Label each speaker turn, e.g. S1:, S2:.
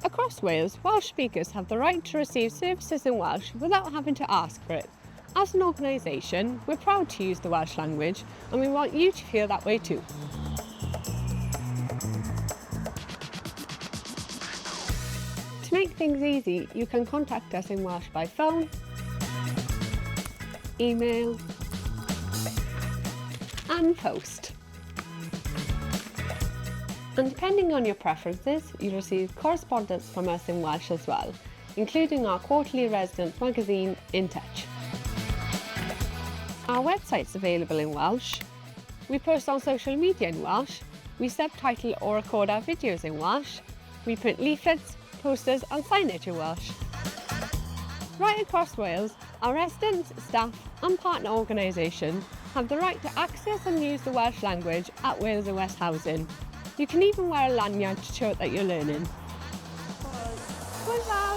S1: Across Wales, Welsh speakers have the right to receive services in Welsh without having to ask for it. As an organisation, we're proud to use the Welsh language and we want you to feel that way too. To make things easy, you can contact us in Welsh by phone, email and post. And depending on your preferences, you'll receive correspondence from us in Welsh as well, including our quarterly resident magazine, In Touch. Our website's available in Welsh. We post on social media in Welsh. We subtitle or record our videos in Welsh. We print leaflets, posters and signage in Welsh. Right across Wales, our residents, staff and partner organisations have the right to access and use the Welsh language at Wales and West Housing. You can even wear a lanyard to show that you're learning. Bye.